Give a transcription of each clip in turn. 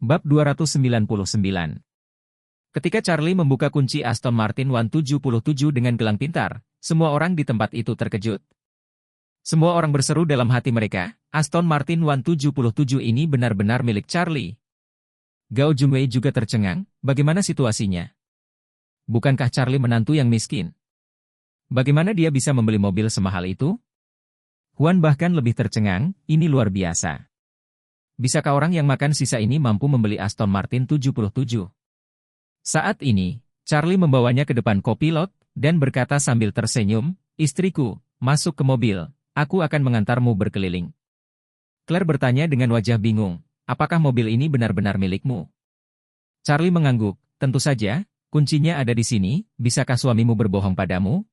Bab 299. Ketika Charlie membuka kunci Aston Martin 177 dengan gelang pintar, semua orang di tempat itu terkejut. Semua orang berseru dalam hati mereka, Aston Martin 177 ini benar-benar milik Charlie. Gao Junwei juga tercengang, bagaimana situasinya? Bukankah Charlie menantu yang miskin? Bagaimana dia bisa membeli mobil semahal itu? Huan bahkan lebih tercengang, ini luar biasa. Bisakah orang yang makan sisa ini mampu membeli Aston Martin 77? Saat ini, Charlie membawanya ke depan kopilot, dan berkata sambil tersenyum, istriku, masuk ke mobil, aku akan mengantarmu berkeliling. Claire bertanya dengan wajah bingung, apakah mobil ini benar-benar milikmu? Charlie mengangguk, tentu saja, kuncinya ada di sini, bisakah suamimu berbohong padamu?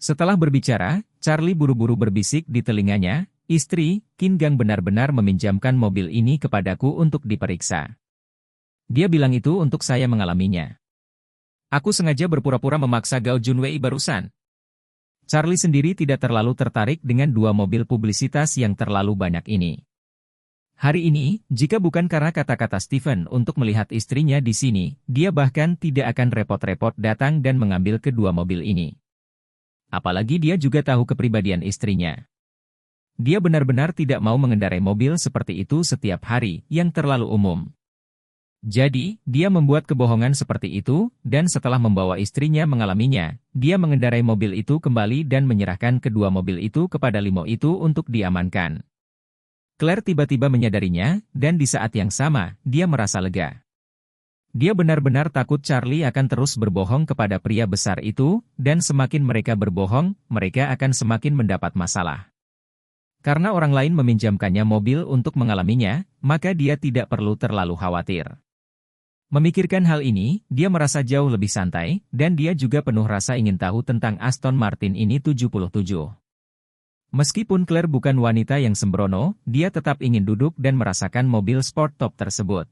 Setelah berbicara, Charlie buru-buru berbisik di telinganya, istri, Qin Gang benar-benar meminjamkan mobil ini kepadaku untuk diperiksa. Dia bilang itu untuk saya mengalaminya. Aku sengaja berpura-pura memaksa Gao Junwei barusan. Charlie sendiri tidak terlalu tertarik dengan dua mobil publisitas yang terlalu banyak ini. Hari ini, jika bukan karena kata-kata Stephen untuk melihat istrinya di sini, dia bahkan tidak akan repot-repot datang dan mengambil kedua mobil ini. Apalagi dia juga tahu kepribadian istrinya. Dia benar-benar tidak mau mengendarai mobil seperti itu setiap hari, yang terlalu umum. Jadi, dia membuat kebohongan seperti itu, dan setelah membawa istrinya mengalaminya, dia mengendarai mobil itu kembali dan menyerahkan kedua mobil itu kepada limo itu untuk diamankan. Claire tiba-tiba menyadarinya, dan di saat yang sama, dia merasa lega. Dia benar-benar takut Charlie akan terus berbohong kepada pria besar itu, dan semakin mereka berbohong, mereka akan semakin mendapat masalah. Karena orang lain meminjamkannya mobil untuk mengalaminya, maka dia tidak perlu terlalu khawatir. Memikirkan hal ini, dia merasa jauh lebih santai, dan dia juga penuh rasa ingin tahu tentang Aston Martin ini 77. Meskipun Claire bukan wanita yang sembrono, dia tetap ingin duduk dan merasakan mobil sport top tersebut.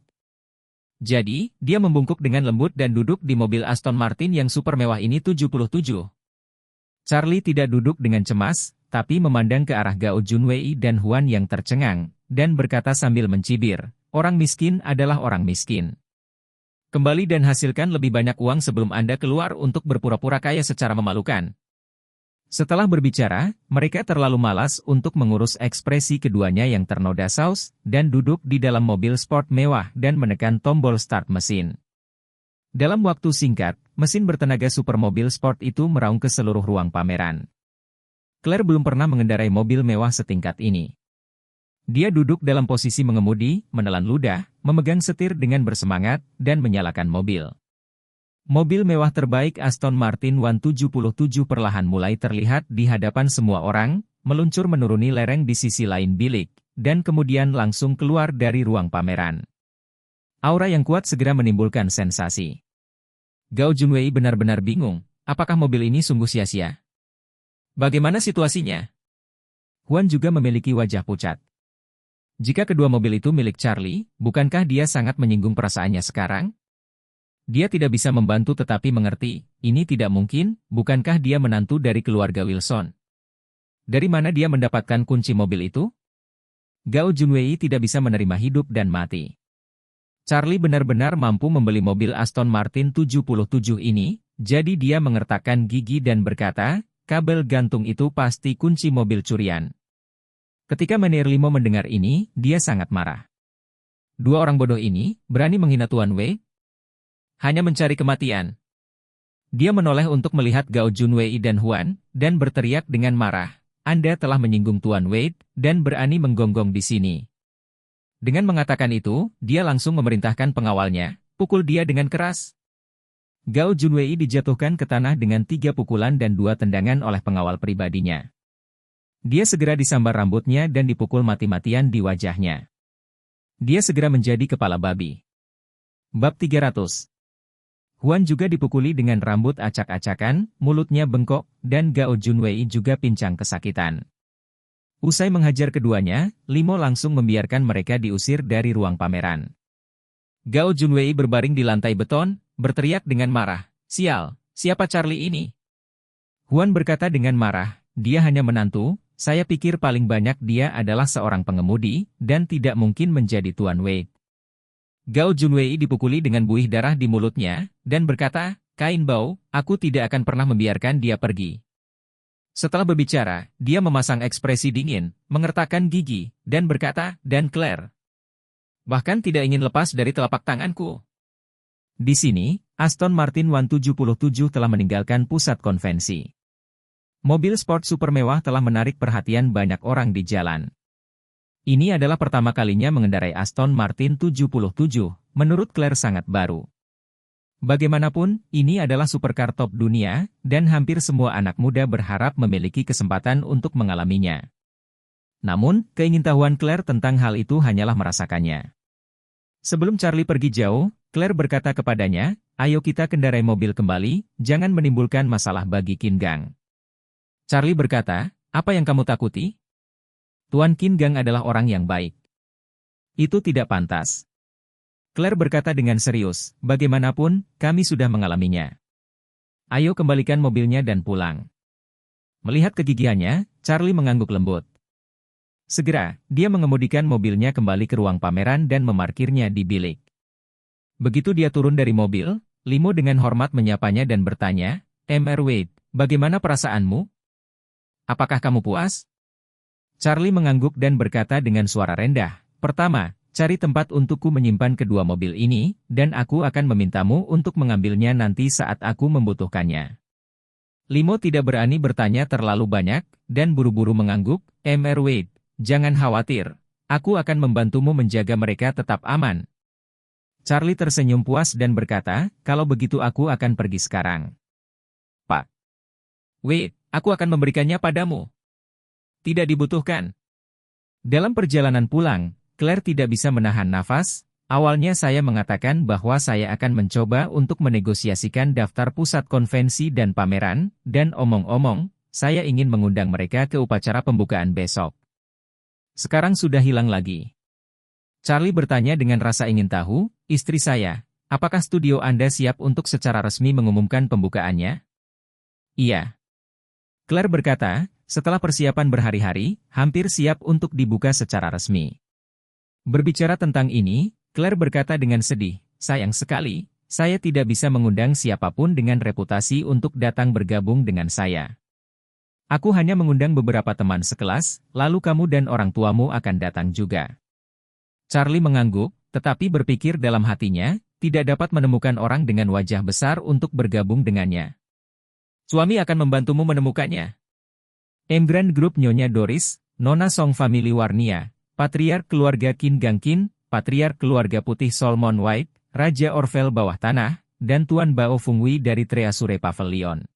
Jadi, dia membungkuk dengan lembut dan duduk di mobil Aston Martin yang super mewah ini 77. Charlie tidak duduk dengan cemas, tapi memandang ke arah Gao Junwei dan Huan yang tercengang, dan berkata sambil mencibir, orang miskin adalah orang miskin. Kembali dan hasilkan lebih banyak uang sebelum Anda keluar untuk berpura-pura kaya secara memalukan. Setelah berbicara, mereka terlalu malas untuk mengurus ekspresi keduanya yang ternoda saus, dan duduk di dalam mobil sport mewah dan menekan tombol start mesin. Dalam waktu singkat, mesin bertenaga supermobil sport itu meraung ke seluruh ruang pameran. Claire belum pernah mengendarai mobil mewah setingkat ini. Dia duduk dalam posisi mengemudi, menelan ludah, memegang setir dengan bersemangat, dan menyalakan mobil. Mobil mewah terbaik Aston Martin 177 perlahan mulai terlihat di hadapan semua orang, meluncur menuruni lereng di sisi lain bilik, dan kemudian langsung keluar dari ruang pameran. Aura yang kuat segera menimbulkan sensasi. Gao Junwei benar-benar bingung, apakah mobil ini sungguh sia-sia? Bagaimana situasinya? Huan juga memiliki wajah pucat. Jika kedua mobil itu milik Charlie, bukankah dia sangat menyinggung perasaannya sekarang? Dia tidak bisa membantu tetapi mengerti, ini tidak mungkin, bukankah dia menantu dari keluarga Wilson? Dari mana dia mendapatkan kunci mobil itu? Gao Junwei tidak bisa menerima hidup dan mati. Charlie benar-benar mampu membeli mobil Aston Martin 77 ini, jadi dia mengertakkan gigi dan berkata, kabel gantung itu pasti kunci mobil curian. Ketika Menir Limo mendengar ini, dia sangat marah. Dua orang bodoh ini, berani menghina Tuan Wei? Hanya mencari kematian. Dia menoleh untuk melihat Gao Junwei dan Huan, dan berteriak dengan marah, Anda telah menyinggung Tuan Wei, dan berani menggonggong di sini. Dengan mengatakan itu, dia langsung memerintahkan pengawalnya, pukul dia dengan keras. Gao Junwei dijatuhkan ke tanah dengan 3 pukulan dan 2 tendangan oleh pengawal pribadinya. Dia segera disambar rambutnya dan dipukul mati-matian di wajahnya. Dia segera menjadi kepala babi. Bab 300. Huan juga dipukuli dengan rambut acak-acakan, mulutnya bengkok, dan Gao Junwei juga pincang kesakitan. Usai menghajar keduanya, Limo langsung membiarkan mereka diusir dari ruang pameran. Gao Junwei berbaring di lantai beton, berteriak dengan marah, sial, siapa Charlie ini? Huan berkata dengan marah, dia hanya menantu, saya pikir paling banyak dia adalah seorang pengemudi, dan tidak mungkin menjadi Tuan Wei. Gao Junwei dipukuli dengan buih darah di mulutnya, dan berkata, Kain Bao, aku tidak akan pernah membiarkan dia pergi. Setelah berbicara, dia memasang ekspresi dingin, mengertakkan gigi, dan berkata, dan Claire. Bahkan tidak ingin lepas dari telapak tanganku. Di sini, Aston Martin 177 telah meninggalkan pusat konvensi. Mobil sport super mewah telah menarik perhatian banyak orang di jalan. Ini adalah pertama kalinya mengendarai Aston Martin 77, menurut Claire sangat baru. Bagaimanapun, ini adalah supercar top dunia, dan hampir semua anak muda berharap memiliki kesempatan untuk mengalaminya. Namun, keingintahuan Claire tentang hal itu hanyalah merasakannya. Sebelum Charlie pergi jauh, Claire berkata kepadanya, ayo kita kendarai mobil kembali, jangan menimbulkan masalah bagi Qin Gang. Charlie berkata, apa yang kamu takuti? Tuan Qin Gang adalah orang yang baik. Itu tidak pantas. Claire berkata dengan serius, bagaimanapun, kami sudah mengalaminya. Ayo kembalikan mobilnya dan pulang. Melihat kegigihannya, Charlie mengangguk lembut. Segera, dia mengemudikan mobilnya kembali ke ruang pameran dan memarkirnya di bilik. Begitu dia turun dari mobil, Limo dengan hormat menyapanya dan bertanya, Mr. Wade, bagaimana perasaanmu? Apakah kamu puas? Charlie mengangguk dan berkata dengan suara rendah, pertama, cari tempat untukku menyimpan kedua mobil ini, dan aku akan memintamu untuk mengambilnya nanti saat aku membutuhkannya. Limo tidak berani bertanya terlalu banyak, dan buru-buru mengangguk, Mr. Wade, jangan khawatir, aku akan membantumu menjaga mereka tetap aman. Charlie tersenyum puas dan berkata, kalau begitu aku akan pergi sekarang. Pak Wade, aku akan memberikannya padamu. Tidak dibutuhkan. Dalam perjalanan pulang, Claire tidak bisa menahan nafas. Awalnya saya mengatakan bahwa saya akan mencoba untuk menegosiasikan daftar pusat konvensi dan pameran, dan omong-omong, saya ingin mengundang mereka ke upacara pembukaan besok. Sekarang sudah hilang lagi. Charlie bertanya dengan rasa ingin tahu, istri saya, apakah studio Anda siap untuk secara resmi mengumumkan pembukaannya? Iya. Claire berkata, setelah persiapan berhari-hari, hampir siap untuk dibuka secara resmi. Berbicara tentang ini, Claire berkata dengan sedih, sayang sekali, saya tidak bisa mengundang siapapun dengan reputasi untuk datang bergabung dengan saya. Aku hanya mengundang beberapa teman sekelas, lalu kamu dan orang tuamu akan datang juga. Charlie mengangguk, tetapi berpikir dalam hatinya, tidak dapat menemukan orang dengan wajah besar untuk bergabung dengannya. Suami akan membantumu menemukannya. Grand Group Nyonya Doris, Nona Song Family Warnia, Patriark Keluarga Qin Gang Qin, Patriark Keluarga Putih Solomon White, Raja Orvel Bawah Tanah, dan Tuan Bao Fengwei dari Treasure Pavilion.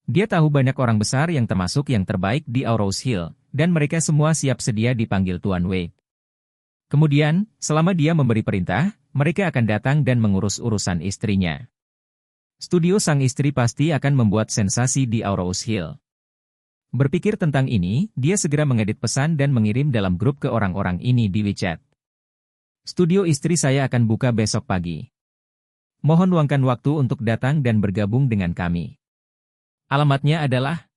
Dia tahu banyak orang besar yang termasuk yang terbaik di Aurous Hill, dan mereka semua siap sedia dipanggil Tuan Wei. Kemudian, selama dia memberi perintah, mereka akan datang dan mengurus urusan istrinya. Studio sang istri pasti akan membuat sensasi di Aurous Hill. Berpikir tentang ini, dia segera mengedit pesan dan mengirim dalam grup ke orang-orang ini di WeChat. Studio istri saya akan buka besok pagi. Mohon luangkan waktu untuk datang dan bergabung dengan kami. Alamatnya adalah